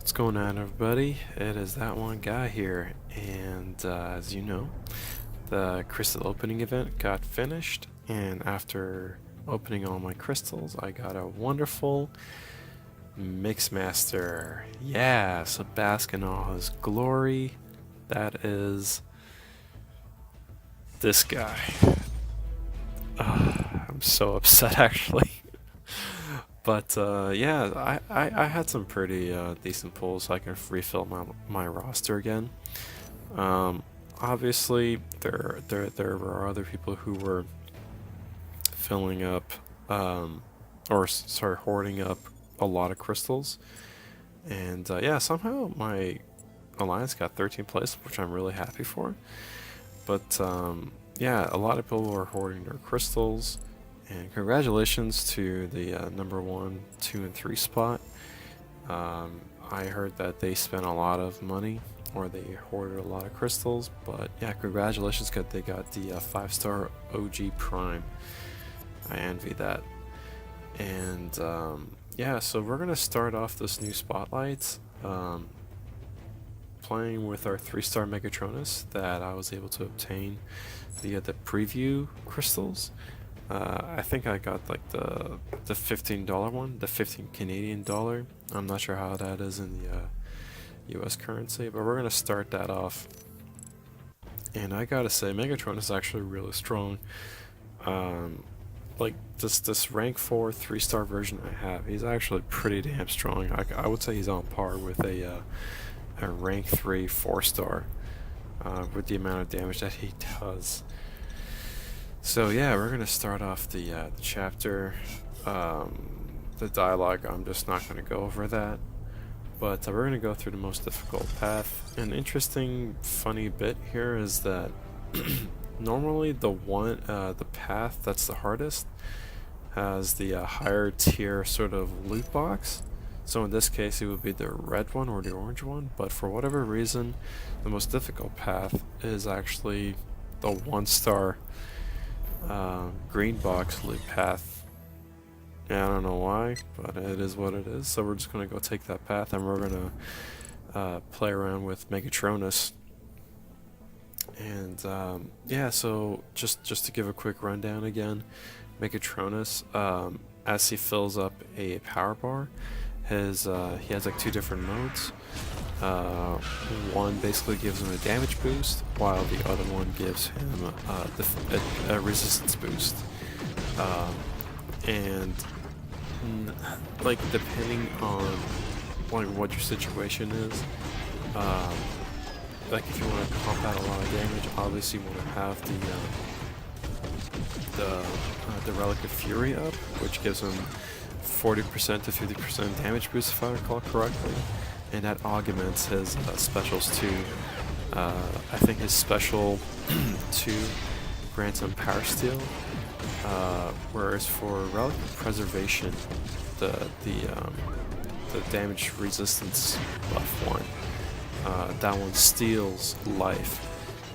What's going on, everybody? It is that one guy here, and as you know, the crystal opening event got finished, and after opening all my crystals, I got a wonderful Mixmaster. Yeah, so bask in all his glory. That is this guy. I'm so upset, actually. But yeah, I had some pretty decent pulls, so I can refill my roster again. Um, Obviously, there were other people who were filling up, sorry, hoarding up a lot of crystals, and yeah, somehow my alliance got 13th place, which I'm really happy for. But yeah, a lot of people were hoarding their crystals. And congratulations to the number 1, 2, and 3 spot. I heard that they spent a lot of money, or they hoarded a lot of crystals, but yeah, congratulations because they got the 5-star OG Prime. I envy that. And yeah, so we're going to start off this new spotlight playing with our 3-star Megatronus that I was able to obtain via the preview crystals. I think I got like the $15 one, the 15 Canadian dollar. I'm not sure how that is in the US currency, but we're gonna start that off. And I gotta say, Megatron is actually really strong. Like this rank 4 3-star version I have, he's actually pretty damn strong. I would say he's on par with a rank 3 4-star with the amount of damage that he does. So yeah, we're gonna start off the chapter. The dialogue, I'm just not gonna go over that, but we're gonna go through the most difficult path. An interesting, funny bit here is that normally the path that's the hardest has the higher tier sort of loot box. So in this case, it would be the red one or the orange one. But for whatever reason, the most difficult path is actually the 1-star. Green box loot path. Yeah, I don't know why, but it is what it is. So we're just gonna go take that path, and we're gonna play around with Megatronus. And yeah, so just to give a quick rundown again, Megatronus, as he fills up a power bar, he has like 2 different modes. One basically gives him a damage boost, while the other one gives him a resistance boost. And like depending on like what your situation is, like if you want to pump out a lot of damage, obviously you want to have the Relic of Fury up, which gives him 40% to 50% damage boost if I recall correctly. And that augments his specials too. I think his special 2 grants him Power Steel, whereas for Relic of Preservation, the damage resistance buff one, that one steals life.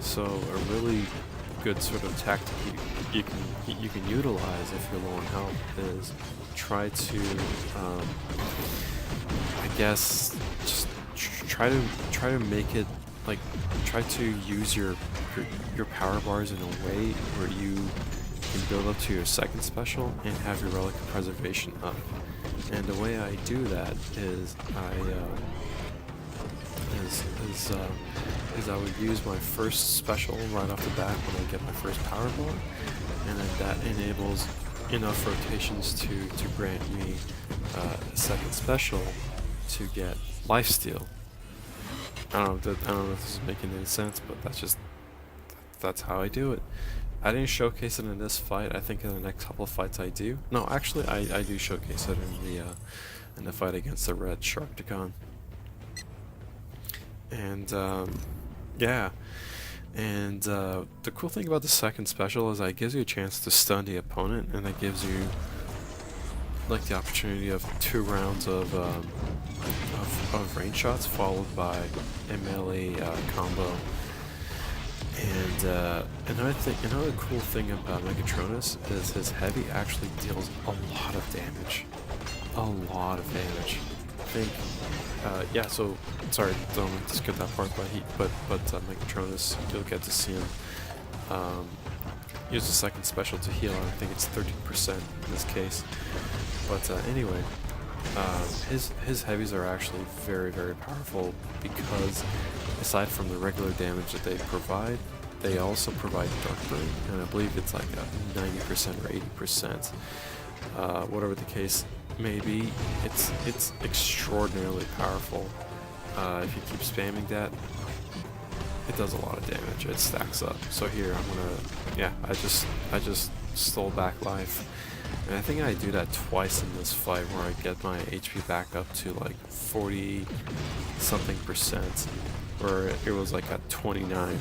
So a really good sort of tactic you can utilize if you're low on health is try to I guess just try to make it like try to use your power bars in a way where you can build up to your 2nd special and have your Relic of Preservation up. And the way I do that is I would use my 1st special right off the bat when I get my 1st power bar, and then that enables enough rotations to grant me a 2nd special to get lifesteal. I don't know if this is making any sense, but that's how I do it. I didn't showcase it in this fight. I think in the next couple of fights I do. No, actually I do showcase it in the fight against the red Sharkticon. And yeah, and the cool thing about the 2nd special is that it gives you a chance to stun the opponent, and it gives you like the opportunity of 2 rounds of range shots followed by a melee combo. And another cool thing about Megatronus is his heavy actually deals a lot of damage. A lot of damage. think, yeah. So sorry, don't skip that part. But Megatronus, you'll get to see him use the second special to heal. I think it's 13% in this case. But anyway, his heavies are actually very, very powerful because aside from the regular damage that they provide, they also provide Dark Burn, and I believe it's like a 90% or 80%. Whatever the case may be, it's extraordinarily powerful. If you keep spamming that, it does a lot of damage. It stacks up. So here I'm gonna, yeah, I just stole back life, and I think I do that twice in this fight where I get my HP back up to like 40 something percent, where it was like at 29.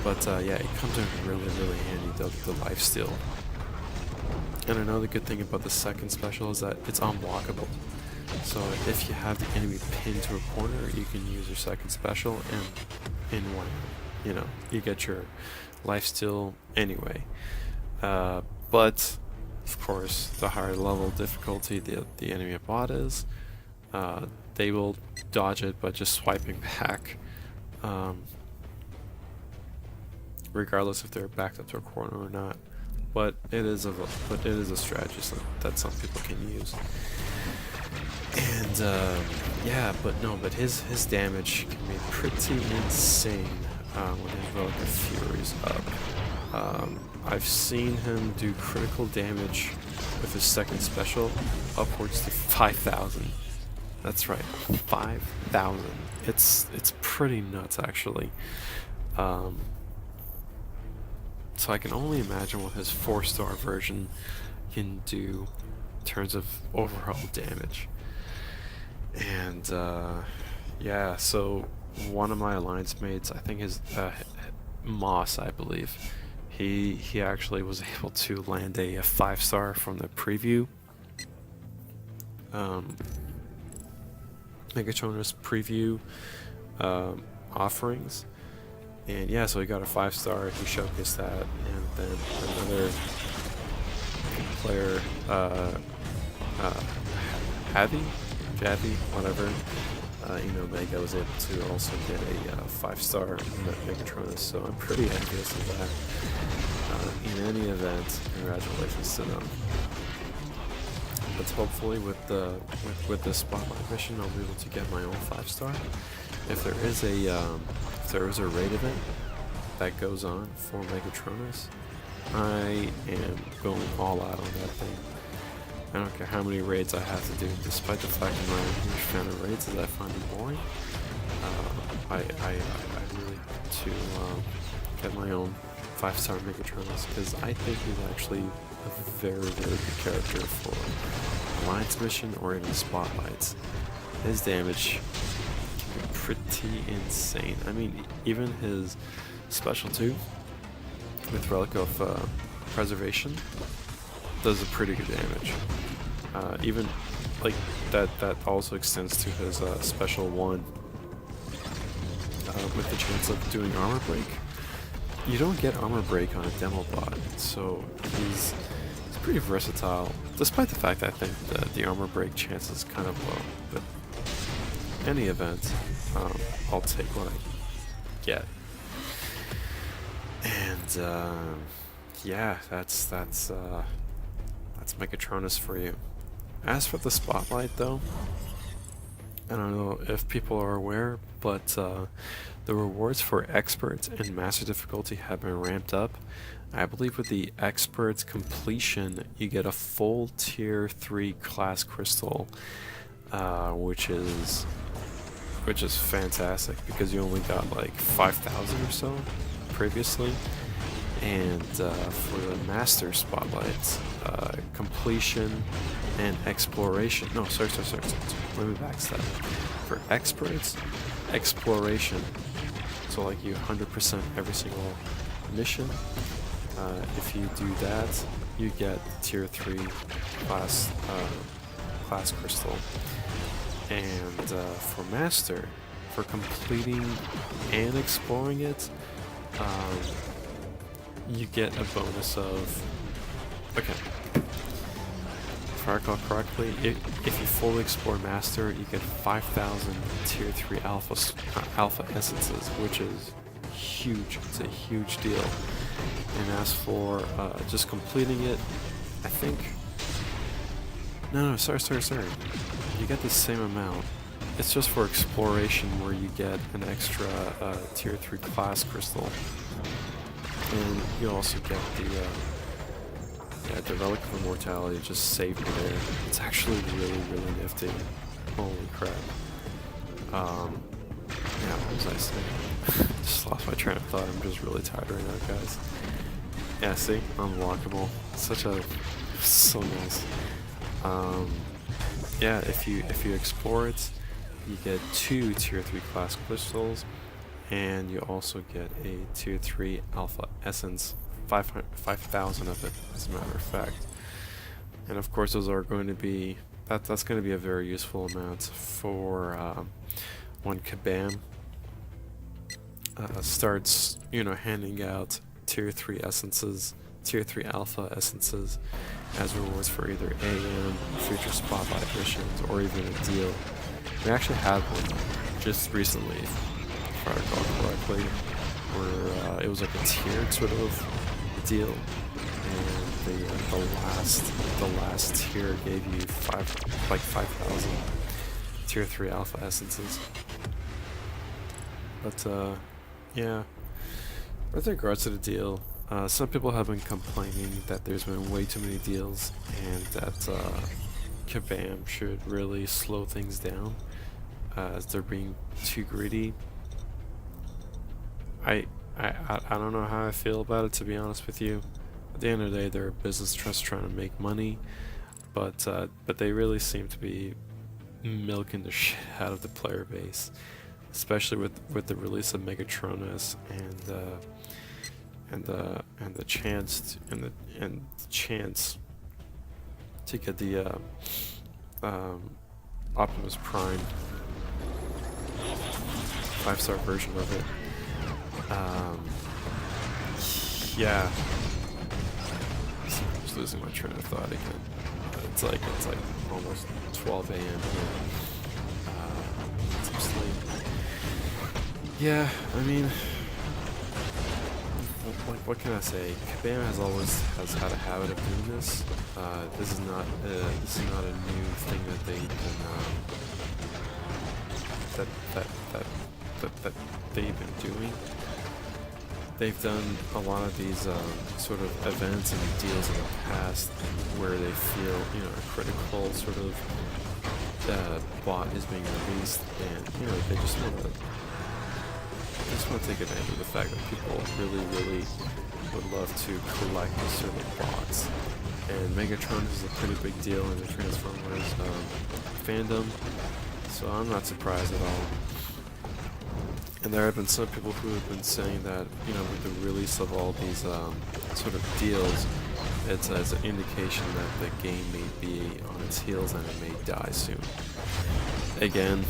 But yeah, it comes in really, really handy, the lifesteal. And another good thing about the second special is that it's unblockable. So if you have the enemy pinned to a corner, you can use your second special and in one, you know, you get your lifesteal anyway. But of course, the higher level difficulty the enemy bot is, they will dodge it by just swiping back, regardless if they're backed up to a corner or not. But it is a strategy that some people can use. And yeah, but his damage can be pretty insane when his Relic of Fury's up. I've seen him do critical damage with his second special upwards to 5,000. That's right, 5,000. It's pretty nuts actually. So I can only imagine what his 4-star version can do in terms of overall damage. And yeah, so one of my alliance mates, I think his Moss, I believe, he actually was able to land a 5-star from the preview, Megatronus preview offerings. And yeah, so he got a 5-star, he showcased that, and then another player, Javi, whatever, Mega was able to also get a 5-star in that Megatronus, so I'm pretty envious of that. In any event, congratulations to them. But hopefully with the spotlight mission, I'll be able to get my own 5-star. If there is a raid event that goes on for Megatronus, I am going all out on that thing. I don't care how many raids I have to do, despite the fact that I'm a huge fan of raids as I find them boring. I really hope to get my own 5-star Megatronus, because I think he's actually a very, very good character for Alliance mission or even Spotlights. His damage can be pretty insane. I mean, even his special 2 with Relic of Preservation does a pretty good damage. Even like that also extends to his special 1 with the chance of doing armor break. You don't get armor break on a demo bot, so he's pretty versatile, despite the fact that I think the armor break chance is kind of low. But any event, I'll take what I get. And yeah, that's Megatronus for you. As for the spotlight, though, I don't know if people are aware, but the rewards for experts and master difficulty have been ramped up. I believe with the experts completion, you get a full tier 3 class crystal, which is fantastic, because you only got like 5,000 or so previously. And for the master spotlights, completion and exploration. No, sorry. Let me backstep. For experts, exploration. So like you 100% every single mission. If you do that, you get tier 3 class crystal. And for master, for completing and exploring it, you get a bonus of, okay, if I recall correctly, if you fully explore Master, you get 5,000 Tier 3 alpha essences, which is huge. It's a huge deal. And as for just completing it, I think... No, sorry. You get the same amount. It's just for exploration where you get an extra Tier 3 class crystal. And you also get the Relic of Immortality just saved me there. It's actually really nifty. Holy crap. Yeah, what was I saying? Just lost my train of thought. I'm just really tired right now, guys. Yeah, see? Unlockable. So nice. Yeah, if you explore it, you get 2 Tier 3 class crystals, and you also get a Tier 3 alpha essence, 5,000 of it, as a matter of fact. And of course, those are going to be that's going to be a very useful amount for when Kabam starts, handing out Tier 3 essences, Tier 3 alpha essences as rewards for either AM, future spotlight missions, or even a deal. We actually had one just recently, if I recall correctly, where it was like a tiered sort of deal, and the last tier gave you 5,000 Tier 3 alpha essences. But yeah, with regards to the deal, some people have been complaining that there's been way too many deals and that Kabam should really slow things down as they're being too greedy. I don't know how I feel about it, to be honest with you. At the end of the day, they're a business trust trying to make money, but they really seem to be milking the shit out of the player base, especially with the release of Megatronus and the chance to get the Optimus Prime 5-star version of it. Yeah. I'm just losing my train of thought again. It's like almost 12 a.m. Need some sleep. Yeah, I mean, what can I say? Kabam has had a habit of doing this. This is not a new thing that they've been doing. They've done a lot of these sort of events and deals in the past where they feel, a critical sort of bot is being released, and they just want to take advantage of the fact that people really would love to collect certain bots. And Megatronus is a pretty big deal in the Transformers fandom, so I'm not surprised at all. And there have been some people who have been saying that, with the release of all these sort of deals, it's as an indication that the game may be on its heels and it may die soon. Again,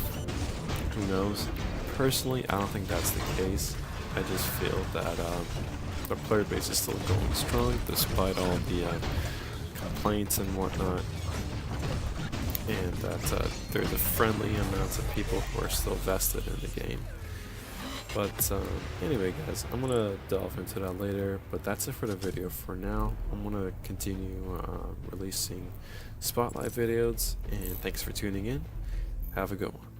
who knows? Personally, I don't think that's the case. I just feel that the player base is still going strong despite all the complaints and whatnot, and that there's a friendly amount of people who are still vested in the game. But anyway, guys, I'm gonna delve into that later, but that's it for the video for now. I'm gonna continue releasing spotlight videos, and thanks for tuning in. Have a good one.